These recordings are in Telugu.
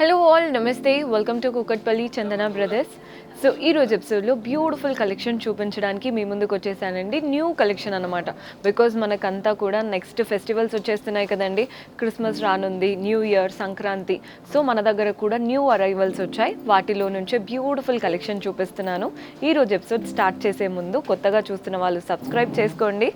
హలో ఆల్ నమస్తే welcome to Kukatpally Chandana brothers. So ఈరోజు ఎపిసోడ్లో బ్యూటిఫుల్ కలెక్షన్ చూపించడానికి మీ ముందుకు వచ్చేసానండి. న్యూ కలెక్షన్ అనమాట. బికాజ్ మనకంతా కూడా నెక్స్ట్ ఫెస్టివల్స్ వచ్చేస్తున్నాయి కదండి. క్రిస్మస్ రానుంది, న్యూ ఇయర్, సంక్రాంతి. సో మన దగ్గర కూడా న్యూ అరైవల్స్ వచ్చాయి. వాటిలో నుంచే బ్యూటిఫుల్ కలెక్షన్ చూపిస్తున్నాను. ఈరోజు ఎపిసోడ్ స్టార్ట్ చేసే ముందు కొత్తగా చూస్తున్న వాళ్ళు సబ్స్క్రైబ్ చేసుకోండి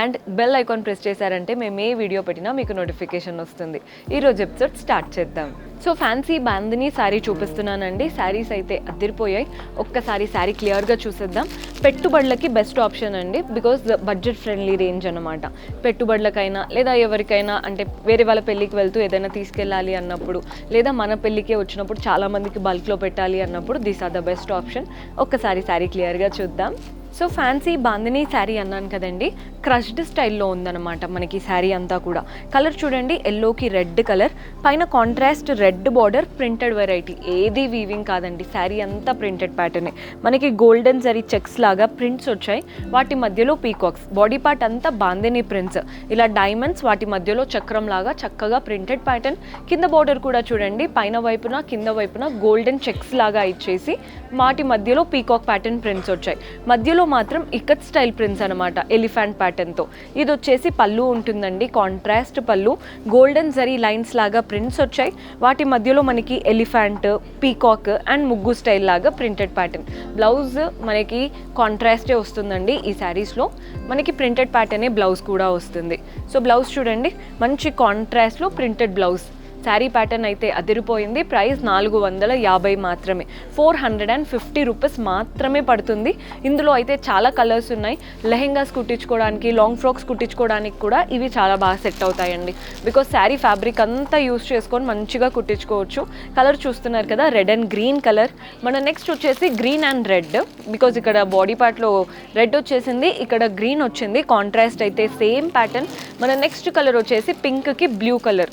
అండ్ బెల్ ఐకాన్ ప్రెస్ చేశారంటే మేము ఏ వీడియో పెట్టినా మీకు నోటిఫికేషన్ వస్తుంది. ఈరోజు ఎపిసోడ్ స్టార్ట్ చేద్దాం. సో ఫ్యాన్సీ బాందిని శారీ చూపిస్తున్నానండి. శారీస్ అయితే అదిరిపోయాయి. ఒక్కసారి శారీ క్లియర్గా చూసేద్దాం. పెట్టుబడులకి బెస్ట్ ఆప్షన్ అండి, బికాజ్ బడ్జెట్ ఫ్రెండ్లీ రేంజ్ అనమాట. పెట్టుబడులకైనా లేదా ఎవరికైనా అంటే వేరే వాళ్ళ పెళ్ళికి వెళ్తూ ఏదైనా తీసుకెళ్ళాలి అన్నప్పుడు, లేదా మన పెళ్ళికే వచ్చినప్పుడు చాలామందికి బల్క్లో పెట్టాలి అన్నప్పుడు this are the best option. ఒక్కసారి శారీ క్లియర్గా చూద్దాం. సో ఫ్యాన్సీ బాందిని శారీ అన్నాను కదండి, క్రష్డ్ స్టైల్లో ఉందన్నమాట మనకి శారీ అంతా కూడా. కలర్ చూడండి, ఎల్లోకి రెడ్ కలర్, పైన contrast red border, printed variety, ఏది వీవింగ్ కాదండి. శారీ అంతా ప్రింటెడ్ ప్యాటర్నే. మనకి గోల్డెన్ జరీ చెక్స్ లాగా ప్రింట్స్ వచ్చాయి, వాటి మధ్యలో పీకాక్స్. బాడీ పార్ట్ అంతా బాందిని ప్రింట్స్, ఇలా డైమండ్స్ వాటి మధ్యలో చక్రం లాగా చక్కగా ప్రింటెడ్ ప్యాటర్న్. కింద బార్డర్ కూడా చూడండి, పైన వైపున కింద వైపున గోల్డెన్ చెక్స్ లాగా ఇచ్చేసి వాటి మధ్యలో పీకాక్ ప్యాటర్న్ ప్రింట్స్ వచ్చాయి. మధ్యలో మాత్రం ఇక్కత్ స్టైల్ ప్రింట్స్ అనమాట, ఎలిఫెంట్ ప్యాటర్న్తో. ఇది వచ్చేసి పళ్ళు ఉంటుందండి, కాంట్రాస్ట్ పళ్ళు. గోల్డెన్ జరీ లైన్స్ లాగా ప్రింట్స్ వచ్చాయి, వాటి మధ్యలో మనకి ఎలిఫెంట్, పీకాక్ అండ్ ముగ్గు స్టైల్ లాగా ప్రింటెడ్ ప్యాటర్న్. బ్లౌజ్ మనకి కాంట్రాస్టే వస్తుందండి. ఈ శారీస్లో మనకి ప్రింటెడ్ ప్యాటర్నే బ్లౌజ్ కూడా వస్తుంది. సో బ్లౌజ్ చూడండి, మంచి కాంట్రాస్ట్లో ప్రింటెడ్ బ్లౌజ్. శారీ ప్యాటర్న్ అయితే అదిరిపోయింది. ప్రైస్ 450 మాత్రమే, 450 రూపీస్ మాత్రమే పడుతుంది. ఇందులో అయితే చాలా కలర్స్ ఉన్నాయి. లెహెంగాస్ కుట్టించుకోవడానికి, లాంగ్ ఫ్రాక్స్ కుట్టించుకోవడానికి కూడా ఇవి చాలా బాగా సెట్ అవుతాయండి. బికాస్ శారీ ఫ్యాబ్రిక్ అంతా యూస్ చేసుకొని మంచిగా కుట్టించుకోవచ్చు. కలర్ చూస్తున్నారు కదా, రెడ్ అండ్ గ్రీన్ కలర్. మన నెక్స్ట్ వచ్చేసి గ్రీన్ అండ్ రెడ్, బికాజ్ ఇక్కడ బాడీ పార్ట్లో రెడ్ వచ్చేసింది, ఇక్కడ గ్రీన్ వచ్చింది. కాంట్రాస్ట్ అయితే సేమ్ ప్యాటర్న్. మన నెక్స్ట్ కలర్ వచ్చేసి పింక్కి బ్లూ కలర్.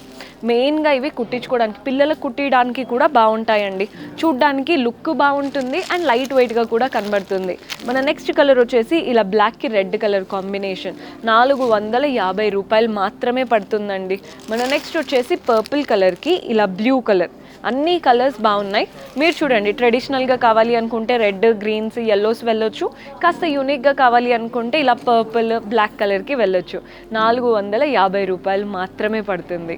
మెయిన్గా ఇవి కుట్టించుకోవడానికి, పిల్లలకు కుట్టించడానికి కూడా బాగుంటాయండి. చూడ్డానికి లుక్ బాగుంటుంది అండ్ లైట్ వెయిట్గా కూడా కనబడుతుంది. మన నెక్స్ట్ కలర్ వచ్చేసి ఇలా బ్లాక్కి రెడ్ కలర్ కాంబినేషన్, 450 రూపాయలు మాత్రమే పడుతుందండి. మన నెక్స్ట్ వచ్చేసి పర్పుల్ కలర్కి ఇలా బ్లూ కలర్. అన్ని కలర్స్ బాగున్నాయి. మీరు చూడండి, ట్రెడిషనల్గా కావాలి అనుకుంటే రెడ్, గ్రీన్స్, ఎల్లోస్ వెళ్ళొచ్చు. కాస్త యూనిక్గా కావాలి అనుకుంటే ఇలా పర్పుల్, బ్లాక్ కలర్కి వెళ్ళొచ్చు. 450 రూపాయలు మాత్రమే పడుతుంది.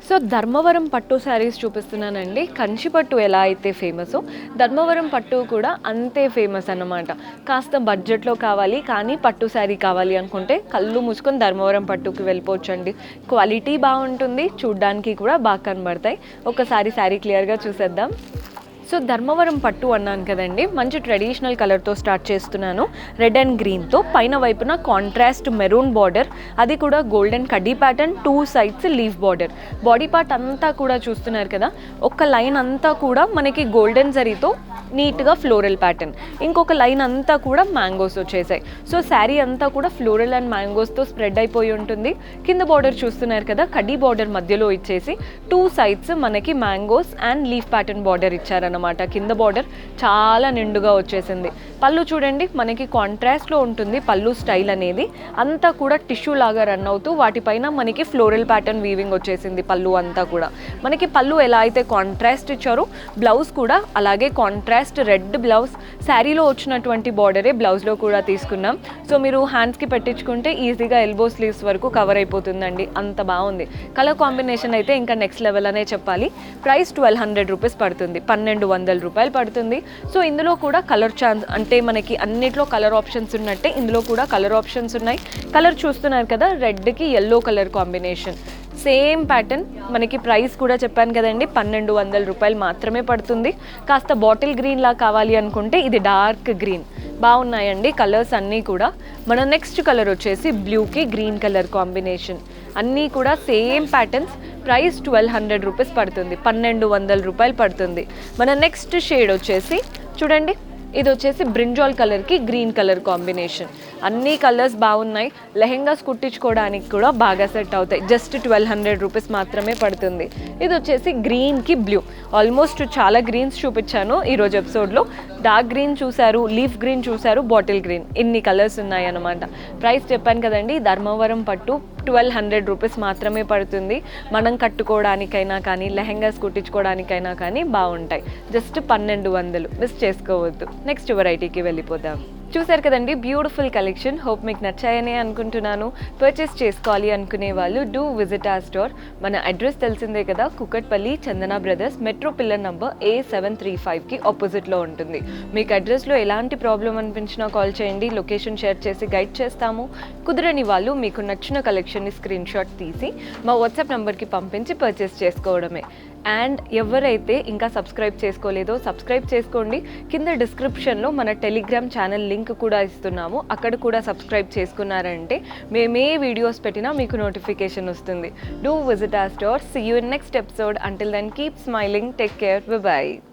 సో ధర్మవరం పట్టు శారీస్ చూపిస్తున్నానండి. కంచి పట్టు ఎలా అయితే ఫేమసో ధర్మవరం పట్టు కూడా అంతే ఫేమస్ అన్నమాట. కాస్త బడ్జెట్లో కావాలి కానీ పట్టు శారీ కావాలి అనుకుంటే కళ్ళు మూసుకొని ధర్మవరం పట్టుకి వెళ్ళిపోవచ్చండి. క్వాలిటీ బాగుంటుంది, చూడ్డానికి కూడా బాగా కనబడతాయి. ఒకసారి శారీ క్లియర్గా చూసేద్దాం. సో ధర్మవరం పట్టు అన్నాను కదండి, మంచి ట్రెడిషనల్ కలర్తో స్టార్ట్ చేస్తున్నాను. రెడ్ అండ్ గ్రీన్తో, పైన వైపున కాంట్రాస్ట్ మెరూన్ బార్డర్, అది కూడా గోల్డెన్ కడ్డీ pattern, 2 sides leaf border. Body part అంతా కూడా చూస్తున్నారు కదా, ఒక లైన్ అంతా కూడా మనకి గోల్డెన్ జరీతో నీట్గా ఫ్లోరల్ ప్యాటర్న్, ఇంకొక లైన్ అంతా కూడా మ్యాంగోస్ వచ్చేసాయి. సో శారీ అంతా కూడా ఫ్లోరల్ అండ్ మ్యాంగోస్తో స్ప్రెడ్ అయిపోయి ఉంటుంది. కింద బార్డర్ చూస్తున్నారు కదా, కడ్డీ బార్డర్ మధ్యలో ఇచ్చేసి 2 సైడ్స్ మనకి mangoes and leaf pattern border ఇచ్చారన్నమాట. కింద బార్డర్ చాలా నిండుగా వచ్చేసింది. పళ్ళు చూడండి, మనకి కాంట్రాస్ట్లో ఉంటుంది పళ్ళు స్టైల్ అనేది. అంతా కూడా టిష్యూ లాగా రన్ అవుతూ వాటిపైన మనకి ఫ్లోరల్ ప్యాటర్న్ వీవింగ్ వచ్చేసింది. పళ్ళు అంతా కూడా మనకి పళ్ళు ఎలా అయితే కాంట్రాస్ట్ ఇచ్చారో బ్లౌజ్ కూడా అలాగే కాంట్రాస్ట్ రెడ్ బ్లౌజ్. శారీలో వచ్చినటువంటి బార్డరే బ్లౌజ్లో కూడా తీసుకున్నాం. సో మీరు హ్యాండ్స్కి పెట్టించుకుంటే ఈజీగా ఎల్బో స్లీవ్స్ వరకు కవర్ అయిపోతుందండి, అంత బాగుంది. కలర్ కాంబినేషన్ అయితే ఇంకా నెక్స్ట్ లెవెల్ అనే చెప్పాలి. ప్రైస్ 1200 రూపీస్ పడుతుంది, 1200 రూపాయలు పడుతుంది. సో ఇందులో కూడా కలర్ ఛాన్స్ అంటే మనకి అన్నిట్లో కలర్ ఆప్షన్స్ ఉన్నట్టే ఇందులో కూడా కలర్ ఆప్షన్స్ ఉన్నాయి. కలర్ చూస్తున్నారు కదా, రెడ్కి yellow colour combination, same pattern. మనకి ప్రైస్ కూడా చెప్పాను కదండి, 1200 రూపాయలు మాత్రమే పడుతుంది. కాస్త బాటిల్ గ్రీన్ లా కావాలి అనుకుంటే ఇది డార్క్ గ్రీన్. బాగున్నాయండి కలర్స్ అన్నీ కూడా. మన నెక్స్ట్ కలర్ వచ్చేసి బ్లూకి గ్రీన్ కలర్ కాంబినేషన్. అన్నీ కూడా సేమ్ ప్యాటర్న్స్. ప్రైస్ 1200 రూపీస్ పడుతుంది, 1200 రూపాయలు పడుతుంది. మన నెక్స్ట్ షేడ్ వచ్చేసి చూడండి, ఇది వచ్చేసి బ్రింజాల్ కలర్కి గ్రీన్ కలర్ కాంబినేషన్. అన్ని కలర్స్ బాగున్నాయి. లెహెంగాస్ కుట్టించుకోవడానికి కూడా బాగా సెట్ అవుతాయి. జస్ట్ 1200 రూపీస్ మాత్రమే పడుతుంది. ఇది వచ్చేసి గ్రీన్కి బ్లూ. ఆల్మోస్ట్ చాలా గ్రీన్స్ చూపించాను ఈరోజు ఎపిసోడ్లో. డార్క్ గ్రీన్ చూసారు, లీఫ్ గ్రీన్ చూసారు, బాటిల్ గ్రీన్, ఇన్ని కలర్స్ ఉన్నాయి అన్నమాట. ప్రైస్ చెప్పాను కదండి, ధర్మవరం పట్టు 1200 రూపీస్ మాత్రమే పడుతుంది. మనం కట్టుకోవడానికైనా కానీ లెహెంగాస్ కుట్టించుకోవడానికైనా కానీ బాగుంటాయి. జస్ట్ 1200, మిస్ చేసుకోవద్దు. నెక్స్ట్ వెరైటీకి వెళ్ళిపోదాం. చూసారు కదండి, బ్యూటిఫుల్ కలెక్షన్. హోప్ మీకు నచ్చాయని అనుకుంటున్నాను. పర్చేస్ చేసుకోవాలి అనుకునే వాళ్ళు డూ విజిట్ ఆ స్టోర్. మన అడ్రస్ తెలిసిందే కదా, కుకట్పల్లి చందన బ్రదర్స్, మెట్రో పిల్లర్ నంబర్ A735కి ఆపోజిట్లో ఉంటుంది. మీకు అడ్రస్లో ఎలాంటి ప్రాబ్లం అనిపించినా కాల్ చేయండి, లొకేషన్ షేర్ చేసి గైడ్ చేస్తాము. కుదరని వాళ్ళు మీకు నచ్చిన కలెక్షన్ని స్క్రీన్ షాట్ తీసి మా వాట్సాప్ నెంబర్కి పంపించి పర్చేస్ చేసుకోవడమే. అండ్ ఎవరైతే ఇంకా సబ్స్క్రైబ్ చేసుకోలేదో సబ్స్క్రైబ్ చేసుకోండి. కింద డిస్క్రిప్షన్లో మన టెలిగ్రామ్ ఛానల్ లింక్ కూడా ఇస్తున్నాము. అక్కడ కూడా సబ్స్క్రైబ్ చేసుకున్నారంటే మేమే వీడియోస్ పెట్టినా మీకు నోటిఫికేషన్ వస్తుంది. డూ విజిట్ ఆ store. See you in next episode. Until then keep smiling. Take care. By.